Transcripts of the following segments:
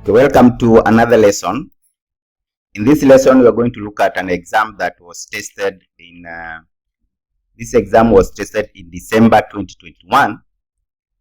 Welcome to another lesson. In this lesson, we are going to look at an exam that was tested in December 2021,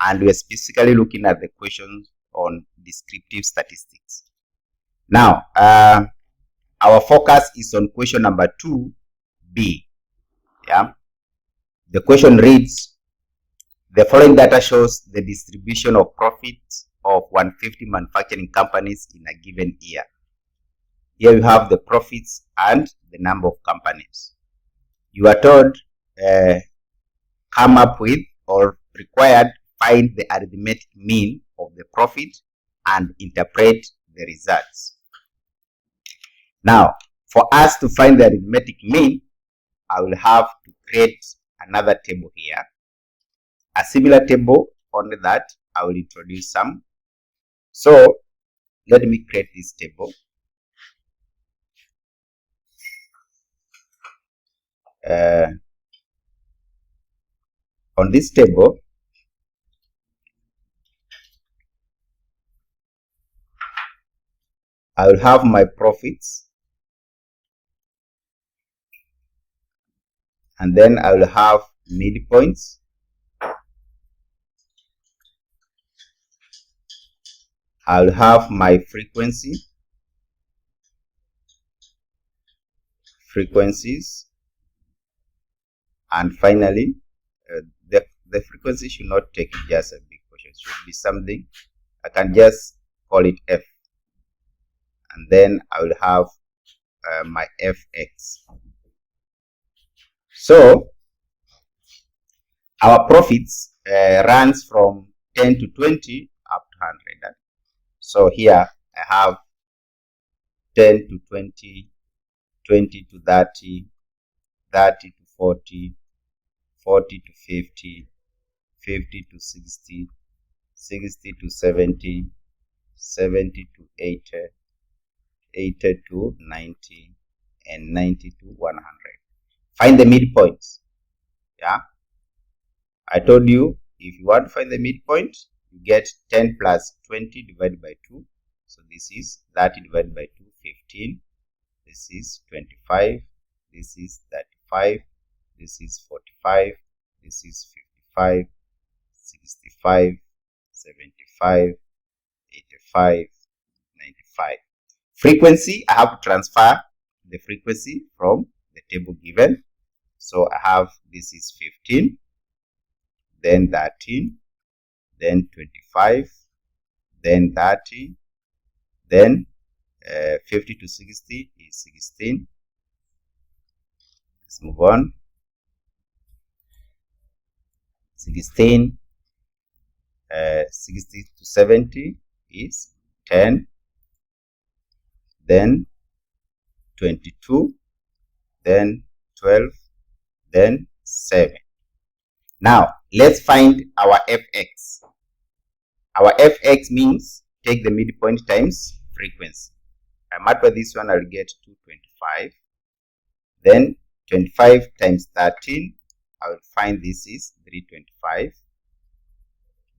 and we are specifically looking at the questions on descriptive statistics. Now, our focus is on question number 2B. Yeah, the question reads: the following data shows the distribution of profits of 150 manufacturing companies in a given year. Here you have the profits and the number of companies. You are told come up with, or required, find the arithmetic mean of the profit and interpret the results. Now, for us to find the arithmetic mean, I will have to create another table here, a similar table, only that I will introduce some. So let me create this table. On this table, I will have my profits, and then I will have midpoints, I will have my frequencies, and finally the frequency should not take just a big portion. It should be something I can just call it F, and then I will have my Fx. So our profits runs from 10 to 20 up to 100. So here I have 10 to 20, 20 to 30, 30 to 40, 40 to 50, 50 to 60, 60 to 70, 70 to 80, 80 to 90, and 90 to 100. Find the midpoints. Yeah, I told you, if you want to find the midpoint, you get 10 plus 20 divided by 2. So this is 30 divided by 2, 15. This is 25. This is 35. This is 45. This is 55, 65, 75, 85, 95. Frequency, I have to transfer the frequency from the table given. So I have, this is 15, then 13, then 25, then 30, then 50 to 60 is 16. Let's move on. 16, 60 to 70 is 10, then 22, then 12, then 7. Now let's find our Fx. Our Fx means take the midpoint times frequency. I multiply this one, I'll get 225. Then 25 times 13, I will find this is 325.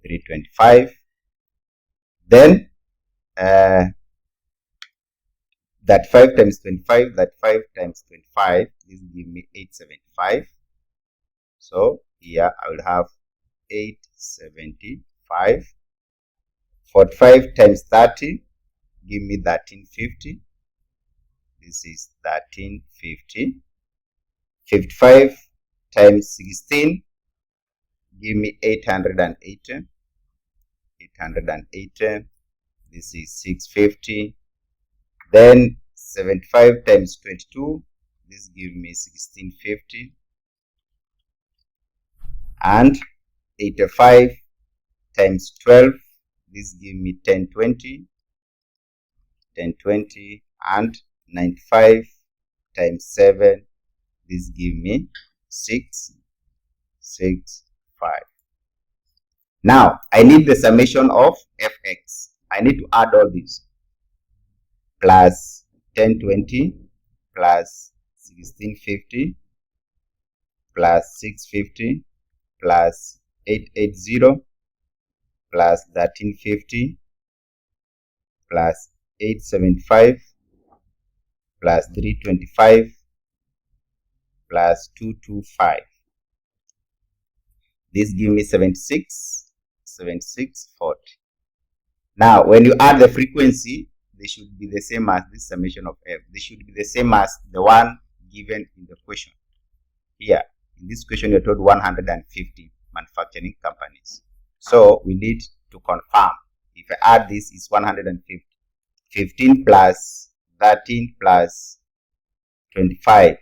325. Then that 5 times 25, that 5 times 25, this give me 875. So here I will have 875. 45 times 30, give me 1350. This is 1350. 55 times 16, give me 880. 880. This is 650. Then 75 times 22, this gives me 1650. And 85 times 12, this give me 1020, 1020, and 95 times 7, this give me 665. Now, I need the summation of fx. I need to add all these. Plus 1020, plus 1650, plus 650, plus 880, plus 1350, plus 875, plus 325, plus 225. This gives me 7640. Now, when you add the frequency, they should be the same as this summation of f. They should be the same as the one given in the question. Here, in this question, you're told 150 manufacturing companies. So, we need to confirm. If I add this, is 150. 15 plus 13 plus 25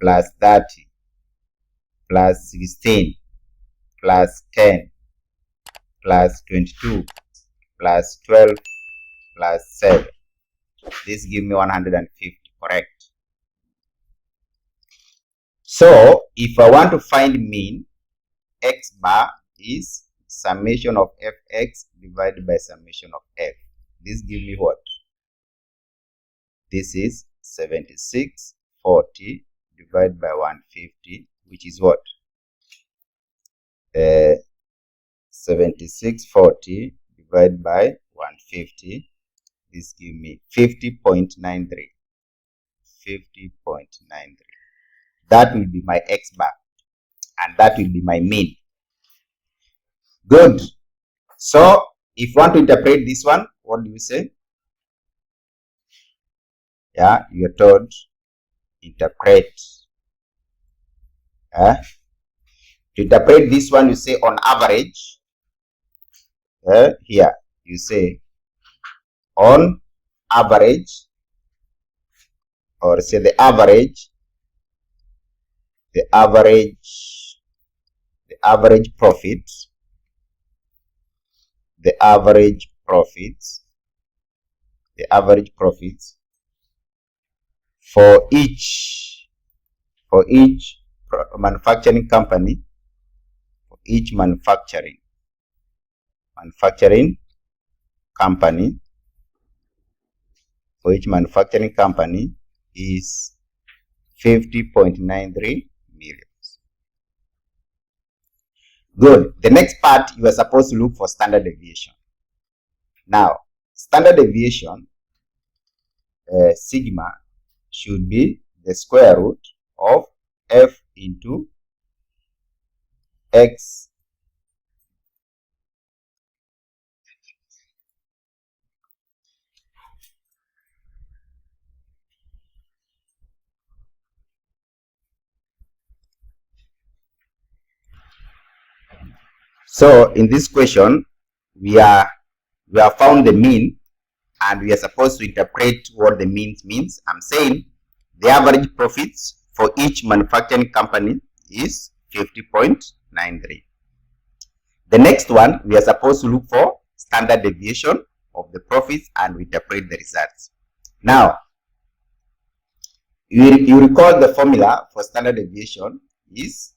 plus 30 plus 16 plus 10 plus 22 plus 12 plus 7. This gives me 150, correct? So, if I want to find mean, x bar is summation of fx divided by summation of f. This gives me what? This is 7640 divided by 150, which is what? 7640 divided by 150. This gives me 50.93. 50.93. That will be my x bar, and that will be my mean. Good. So, if you want to interpret this one, what do you say? Yeah, you're told interpret. To interpret this one, you say on average. Here, you say on average, or say the average profit, the average profits for each manufacturing company, for each manufacturing company is 50.93 million. Good. The next part, you are supposed to look for standard deviation. Now, standard deviation, sigma, should be the square root of f into x So in this question, we have found the mean, and we are supposed to interpret what the mean means. I'm saying the average profits for each manufacturing company is 50.93. The next one, we are supposed to look for standard deviation of the profits and we interpret the results. Now, you recall the formula for standard deviation is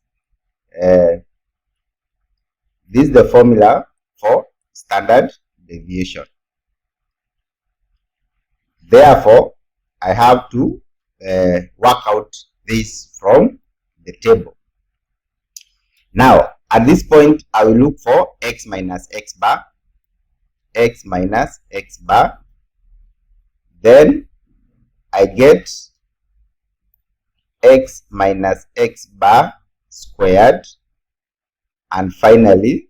this is the formula for standard deviation. Therefore, I have to work out this from the table. Now, at this point, I will look for x minus x bar, then I get x minus x bar squared, and finally,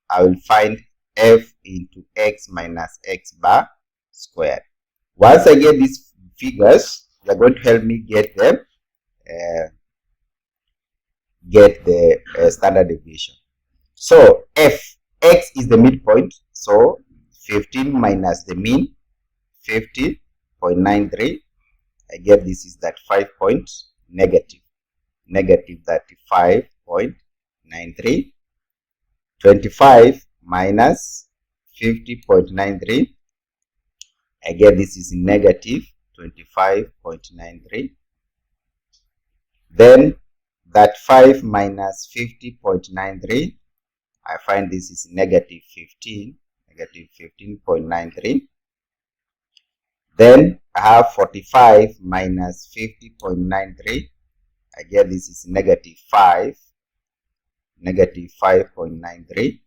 I will find f into x minus x bar squared. Once I get these figures, they are going to help me get the standard deviation. So x is the midpoint. So 15 minus the mean, 50.93. I get this is that 5 point negative 35.93. 25 minus 50.93. Again, this is negative 25.93. Then that 5 minus 50.93, I find this is negative 15.93. Then I have 45 minus 50.93. Again, this is negative 5.93.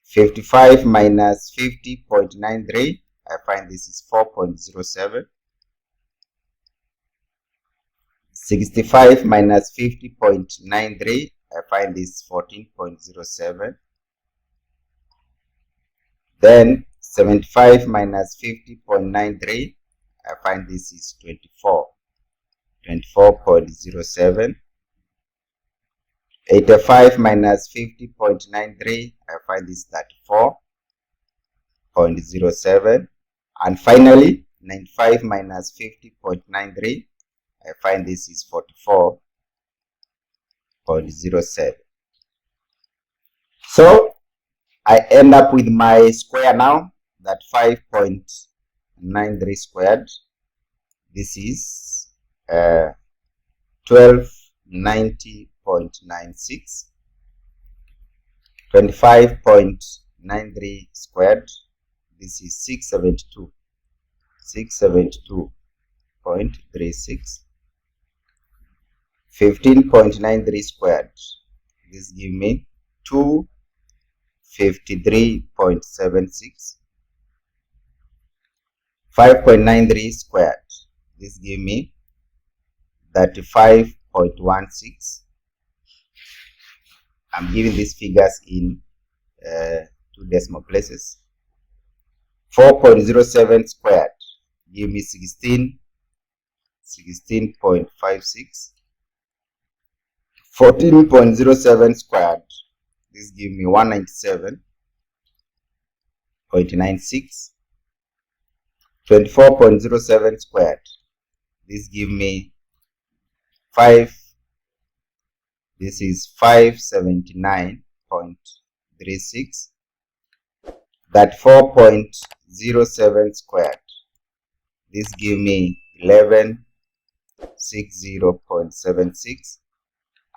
55 minus 50.93, I find this is 4.07. 65 minus 50.93, I find this 14.07. Then 75 minus 50.93, I find this is 24.07. 85 minus 50.93, I find this 34.07. And finally, 95 minus 50.93, I find this is 44.07. So I end up with my square now, that 5.93 squared. This is 1290.96. 25.93 squared. This is 672.36. 15.93 squared. This give me 253.76. 5.93 squared. This give me 35.16. I'm giving these figures in 2 decimal places. 4.07 squared give me 16.56. 14.07 squared, this give me 197.96. 24.07 squared, this give me 579.36. That 4.07 squared, this give me 1160.76.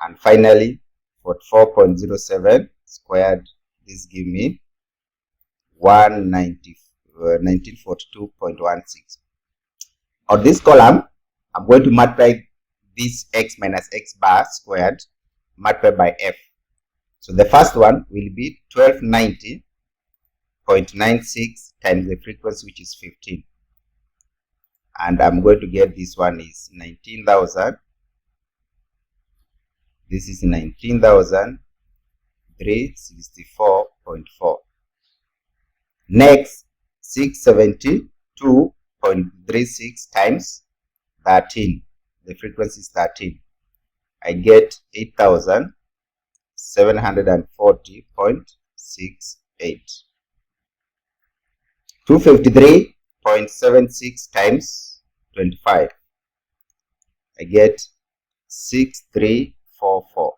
And finally, 44.07 squared, this give me 1942.16. On this column, I'm going to multiply this x minus x bar squared multiplied by f. So the first one will be 1290.96 times the frequency, which is 15. And I'm going to get this one is 19,000. This is 19,364.4. Next, 672.36 times 13. The frequency is 13. I get 8,740.68. 253.76 times 25. I get 6344.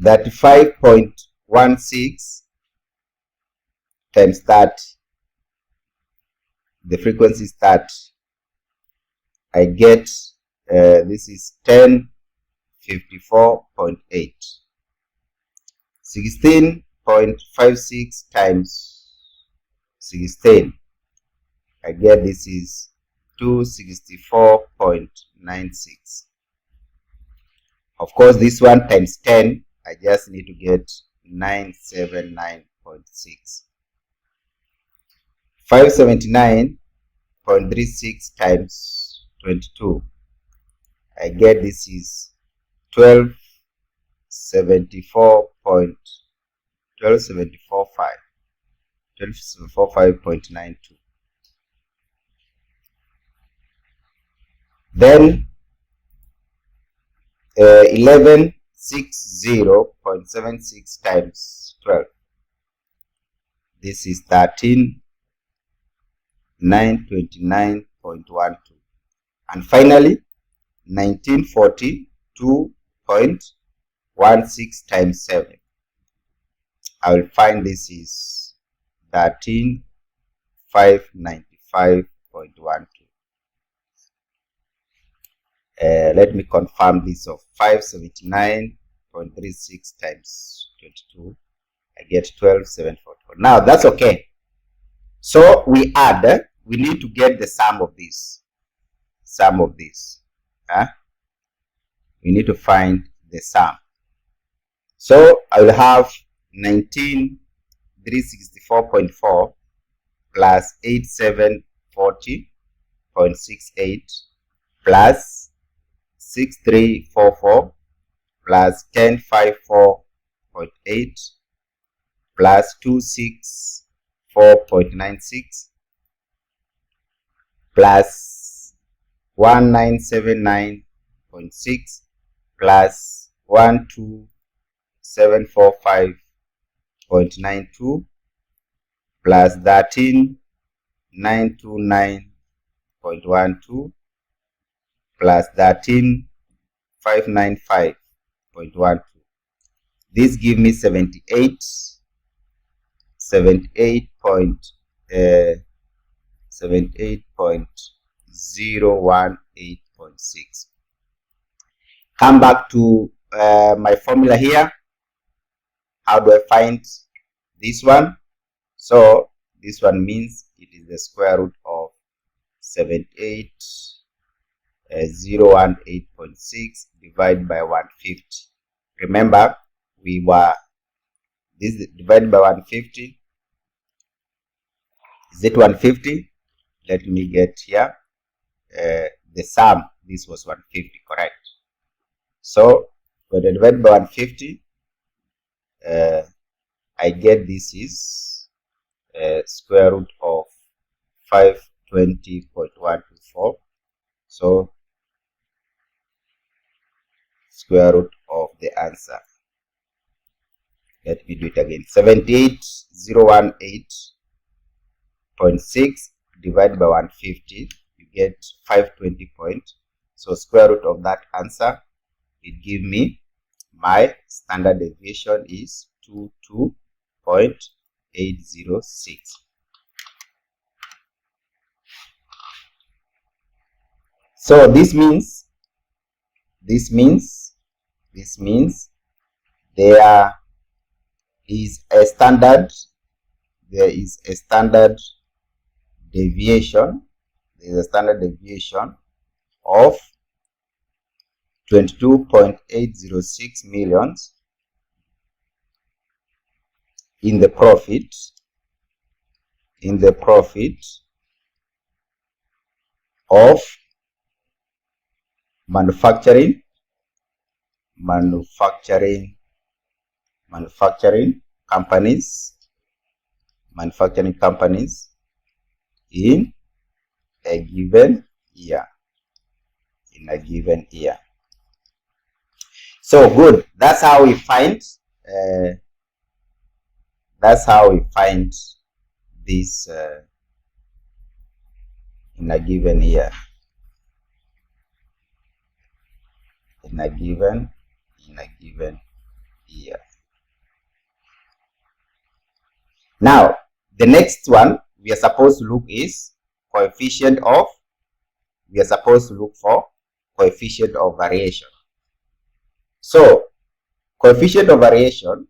35.16 times 30. The frequency is 30. I get this is 1054.8. 16.56 times 16. I get this is 264.96. Of course, this one times 10, I just need to get 979.6. 579.36 times 22. I get this is 1275.92. Then 1160.76 times 12. This is 13,929.12. And finally, 1942.16 times 7. I will find this is 13,595.12. Let me confirm this of 579.36 times 22. I get 12,744. Now that's okay. So we add, we need to get the sum of this. Sum of this. We need to find the sum. So I will have 19,364.4 plus 8,740.68 plus 6,344 plus 10,504.8 plus 264.96 plus 1979.6 plus 12,745.92 plus 13,929.12 plus 13,595.12. This gives me 78.018.6. Come back to my formula here. How do I find this one? So this one means it is the square root of 78,018.6 divided by 150. Remember, this is divided by 150. Is it 150? Let me get here. The sum, this was 150, correct? So when I divide by 150, I get this is square root of 520.124. So square root of the answer. Let me do it again. 78,018.6 divided by 150, you get 520 points. So square root of that answer, it gives me my standard deviation is 22.806. So this means there is a standard deviation. There is a standard deviation of 22.806 millions in the profit of manufacturing companies in a given year. So good. That's how we find this in a given year. In a given year. Now, the next one we are supposed to look is coefficient of. We are supposed to look for coefficient of variation. So, coefficient of variation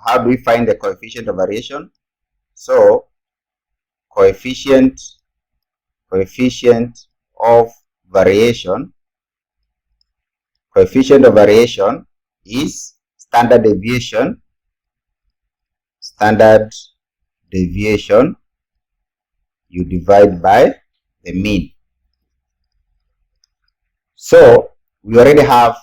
how do we find the coefficient of variation? So coefficient of variation is standard deviation you divide by the mean. So we already have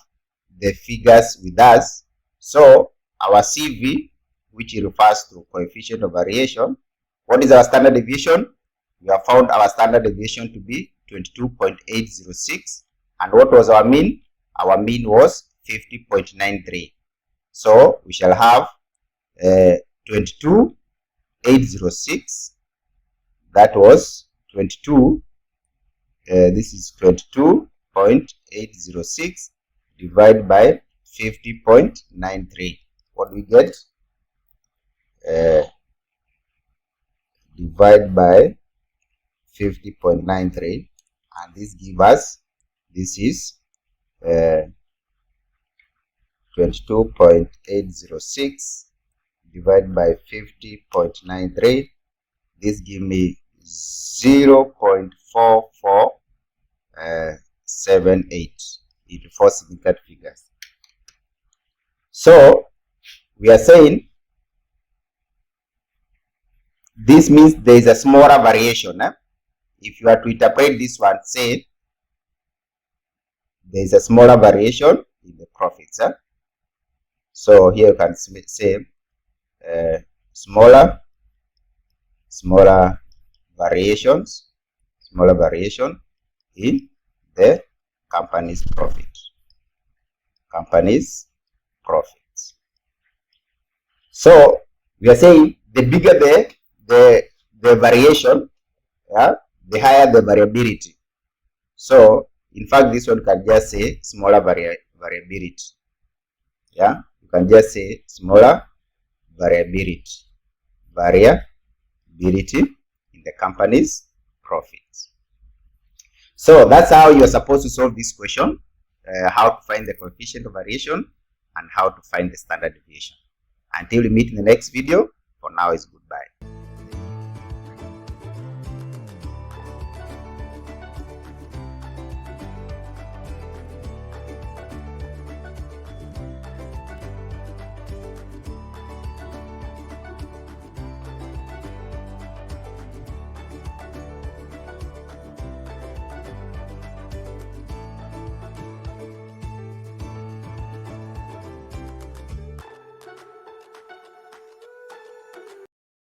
the figures with us. So our CV, which refers to coefficient of variation, what is our standard deviation? We have found our standard deviation to be 22.806. And what was our mean? Our mean was 50.93. So we shall have 22,806. That was 22. This is 22.806 divided by 50.93. What do we get? Divide by 50.93, and this gives us, this is 22.806 divided by 50.93. This gives me 0.4478 into 4 significant figures. So we are saying this means there is a smaller variation. If you are to interpret this one, say there is a smaller variation in the profits. So here you can say smaller variation in the company's profits. So we are saying the bigger the variation, the higher the variability. So in fact, this one can just say smaller variability. You can just say smaller variability in the company's profits. So that's how you're supposed to solve this question, how to find the coefficient of variation and how to find the standard deviation. Until we meet in the next video, for now is goodbye.